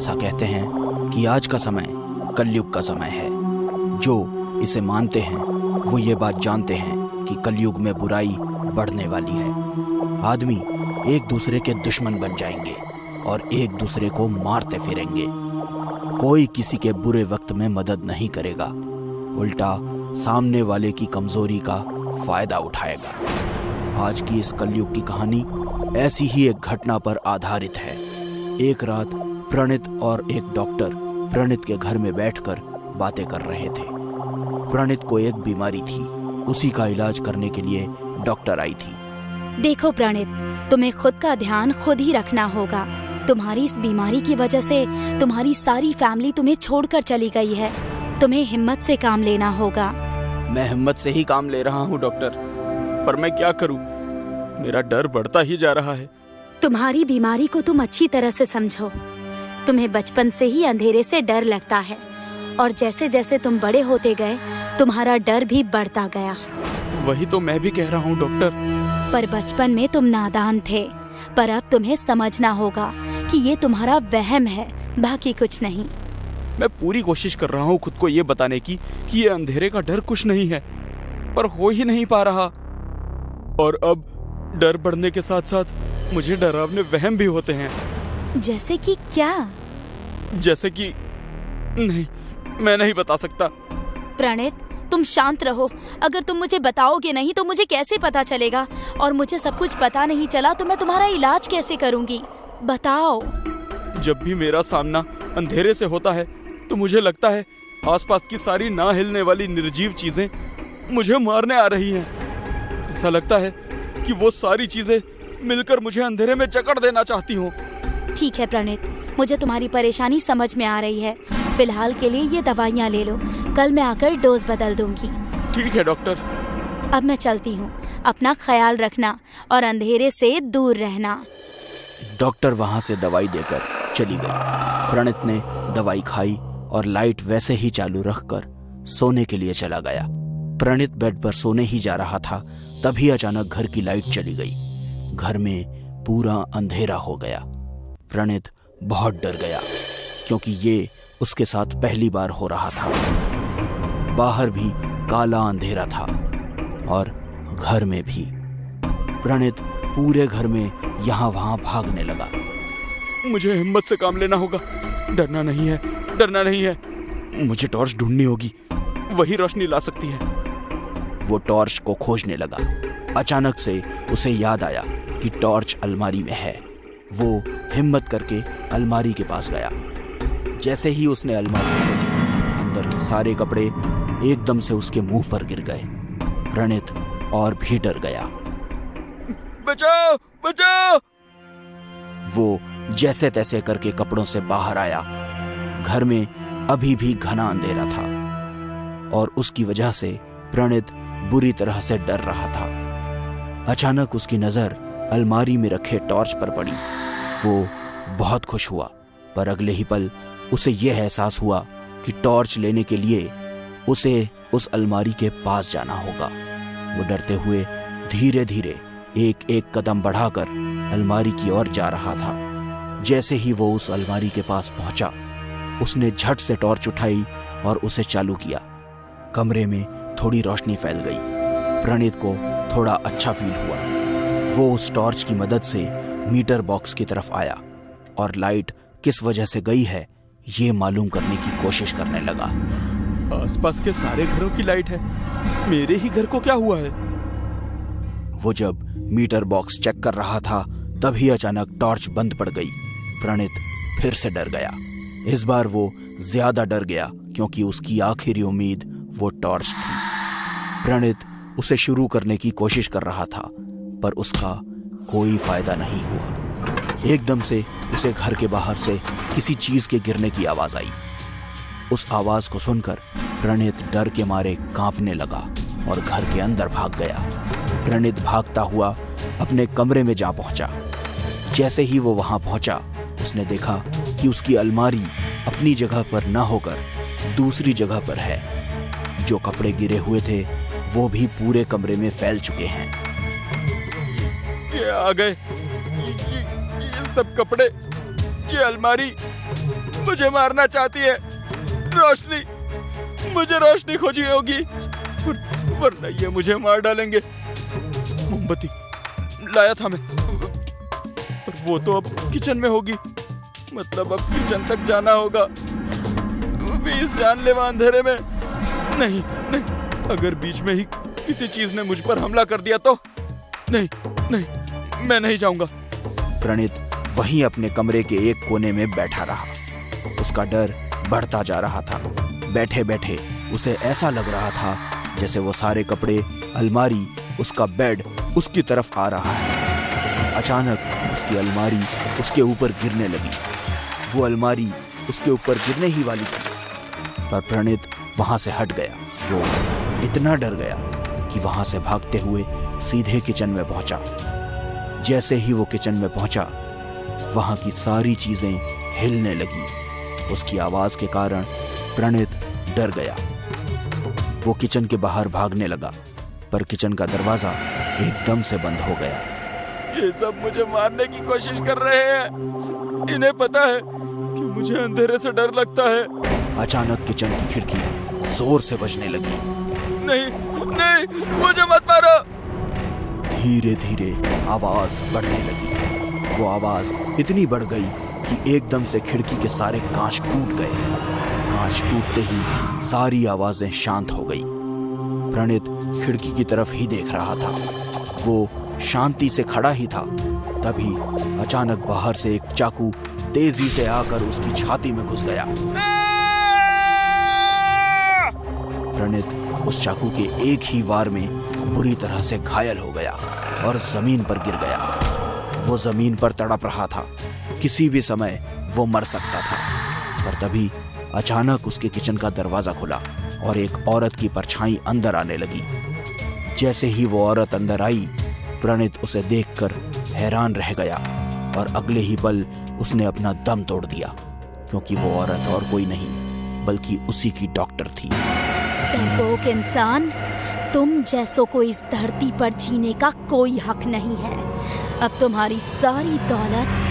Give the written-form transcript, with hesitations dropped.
ऐसा कहते हैं कि आज का समय कलयुग का समय है। जो इसे मानते हैं वो ये बात जानते हैं कि कलयुग में बुराई बढ़ने वाली है। आदमी एक दूसरे के दुश्मन बन जाएंगे और एक दूसरे को मारते फिरेंगे। कोई किसी के बुरे वक्त में मदद नहीं करेगा, उल्टा सामने वाले की कमजोरी का फायदा उठाएगा। आज की इस कलयुग की कहानी ऐसी ही एक घटना पर आधारित है। एक रात प्रणित और एक डॉक्टर प्रणित के घर में बैठकर बातें कर रहे थे। प्रणित को एक बीमारी थी, उसी का इलाज करने के लिए डॉक्टर आई थी। देखो प्रणित, तुम्हें खुद का ध्यान खुद ही रखना होगा। तुम्हारी इस बीमारी की वजह से तुम्हारी सारी फैमिली तुम्हें छोड़कर चली गई है। तुम्हें हिम्मत से काम लेना होगा। मैं हिम्मत से ही काम ले रहा हूँ डॉक्टर, पर मैं क्या करूँ, मेरा डर बढ़ता ही जा रहा है। तुम्हारी बीमारी को तुम अच्छी तरह से समझो। तुम्हें बचपन से ही अंधेरे से डर लगता है और जैसे जैसे तुम बड़े होते गए तुम्हारा डर भी बढ़ता गया। वही तो मैं भी कह रहा हूँ डॉक्टर। पर बचपन में तुम नादान थे, पर अब तुम्हें समझना होगा कि ये तुम्हारा वहम है, बाकी कुछ नहीं। मैं पूरी कोशिश कर रहा हूँ खुद को ये बताने की कि ये अंधेरे का डर कुछ नहीं है, पर हो ही नहीं पा रहा। और अब डर बढ़ने के साथ साथ मुझे डरावने वहम भी होते हैं। जैसे कि क्या? जैसे कि नहीं, मैं नहीं बता सकता। प्रणित, तुम शांत रहो। अगर तुम मुझे बताओगे नहीं तो मुझे कैसे पता चलेगा, और मुझे सब कुछ पता नहीं चला तो मैं तुम्हारा इलाज कैसे करूंगी? बताओ। जब भी मेरा सामना अंधेरे से होता है तो मुझे लगता है आसपास की सारी ना हिलने वाली निर्जीव चीजें मुझे मारने आ रही हैं। ऐसा लगता है कि वो सारी चीजें मिलकर मुझे अंधेरे में जकड़ देना चाहती हूँ। ठीक है प्रणित, मुझे तुम्हारी परेशानी समझ में आ रही है। फिलहाल के लिए ये दवाइयाँ ले लो, कल मैं आकर डोज बदल दूंगी। ठीक है डॉक्टर। अब मैं चलती हूँ। अपना ख्याल रखना और अंधेरे से दूर रहना। डॉक्टर वहां से दवाई देकर चली गई। प्रणित ने दवाई खाई और लाइट वैसे ही चालू रखकर सोने के लिए चला गया। प्रणित बेड पर सोने ही जा रहा था, तभी अचानक घर की लाइट चली गई। घर में पूरा अंधेरा हो गया। प्रणित बहुत डर गया क्योंकि ये उसके साथ पहली बार हो रहा था। बाहर भी काला अंधेरा था और घर में भी। प्रणित पूरे घर में यहाँ वहां भागने लगा। मुझे हिम्मत से काम लेना होगा। डरना नहीं है, डरना नहीं है। मुझे टॉर्च ढूंढनी होगी, वही रोशनी ला सकती है। वो टॉर्च को खोजने लगा। अचानक से उसे याद आया कि टॉर्च अलमारी में है। वो हिम्मत करके अलमारी के पास गया। जैसे ही उसने अलमारी खोली, अंदर के सारे कपड़े एकदम से उसके मुंह पर गिर गए। प्रणित और भी डर गया। बचाओ, बचाओ! वो जैसे तैसे करके कपड़ों से बाहर आया। घर में अभी भी घना अंधेरा था और उसकी वजह से प्रणित बुरी तरह से डर रहा था। अचानक उसकी नजर अलमारी में रखे टॉर्च पर पड़ी। वो बहुत खुश हुआ, पर अगले ही पल उसे यह एहसास हुआ कि टॉर्च लेने के लिए उसे उस अलमारी के पास जाना होगा। वो डरते हुए धीरे धीरे एक एक कदम बढ़ाकर अलमारी की ओर जा रहा था। जैसे ही वो उस अलमारी के पास पहुंचा, उसने झट से टॉर्च उठाई और उसे चालू किया। कमरे में थोड़ी रोशनी फैल गई। प्रणित को थोड़ा अच्छा फील हुआ। वो उस टॉर्च की मदद से मीटर बॉक्स की तरफ आया और लाइट किस वजह से गई है ये मालूम करने की कोशिश करने लगा। आसपास के सारे घरों की लाइट है, मेरे ही घर को क्या हुआ है? वो जब मीटर बॉक्स चेक कर रहा था तभी अचानक टॉर्च बंद पड़ गई। प्रणित फिर से डर गया। इस बार वो ज्यादा डर गया क्योंकि उसकी आखिरी उम्मीद वो टॉर्च थी। प्रणित उसे शुरू करने की कोशिश कर रहा था, पर उसका कोई फायदा नहीं हुआ। एकदम से उसे घर के बाहर से किसी चीज के गिरने की आवाज आई। उस आवाज को सुनकर प्रणित डर के मारे कांपने लगा और घर के अंदर भाग गया। प्रणित भागता हुआ अपने कमरे में जा पहुंचा। जैसे ही वो वहां पहुंचा, उसने देखा कि उसकी अलमारी अपनी जगह पर न होकर दूसरी जगह पर है। जो कपड़े गिरे हुए थे वो भी पूरे कमरे में फैल चुके हैं। ये आ गए, ये सब कपड़े, ये अलमारी, मुझे मारना चाहती है। रोशनी, मुझे रोशनी खोजी होगी, वरना ये मुझे मार डालेंगे। मोमबत्ती लाया था मैं, पर वो तो अब किचन में होगी। मतलब अब किचन तक जाना होगा, भी इस जानलेवा अंधेरे में। नहीं नहीं, अगर बीच में ही किसी चीज ने मुझ पर हमला कर दिया तो नहीं नहीं, मैं नहीं जाऊंगा। प्रणीत वहीं अपने कमरे के एक कोने में बैठा रहा। उसका डर बढ़ता जा रहा था। बैठे बैठे उसे ऐसा लग रहा था जैसे वो सारे कपड़े, अलमारी, उसका बेड उसकी तरफ आ रहा है। अचानक उसकी अलमारी उसके ऊपर गिरने लगी। वो अलमारी उसके ऊपर गिरने ही वाली थी, पर प्रणीत वहां से हट गया। वो इतना डर गया कि वहां से भागते हुए सीधे किचन में पहुंचा। जैसे ही वो किचन में पहुंचा, वहां की सारी चीजें हिलने लगी। उसकी आवाज के कारण प्रणीत डर गया। वो किचन के बाहर भागने लगा, पर किचन का दरवाजा एकदम से बंद हो गया। ये सब मुझे मारने की कोशिश कर रहे हैं। इन्हें पता है कि मुझे अंधेरे से डर लगता है। अचानक किचन की खिड़की जोर से बजने लगी। नहीं नहीं, मुझे मत मारो। धीरे धीरे आवाज बढ़ने लगी। वो आवाज इतनी बढ़ गई कि एकदम से खिड़की के सारे कांच टूट गए। कांच टूटते ही सारी आवाजें शांत हो गई। प्रणीत खिड़की की तरफ ही देख रहा था। वो शांति से खड़ा ही था, तभी अचानक बाहर से एक चाकू तेजी से आकर उसकी छाती में घुस गया। प्रणीत उस चाकू के एक ही वार में बुरी तरह से घायल हो गया और जमीन पर गिर गया। वो जमीन पर तड़प रहा था। किसी भी समय वो मर सकता था। पर तभी अचानक उसके किचन का दरवाजा खुला और एक औरत की परछाई अंदर आने लगी। जैसे ही वो औरत अंदर आई, प्रणीत उसे देखकर हैरान रह गया और अगले ही पल उसने अपना दम तोड़ दिया, क्योंकि वो औरत और कोई नहीं बल्कि उसी की डॉक्टर थी। डरपोक इंसान, तुम जैसों को इस धरती पर जीने का कोई हक नहीं है। अब तुम्हारी सारी दौलत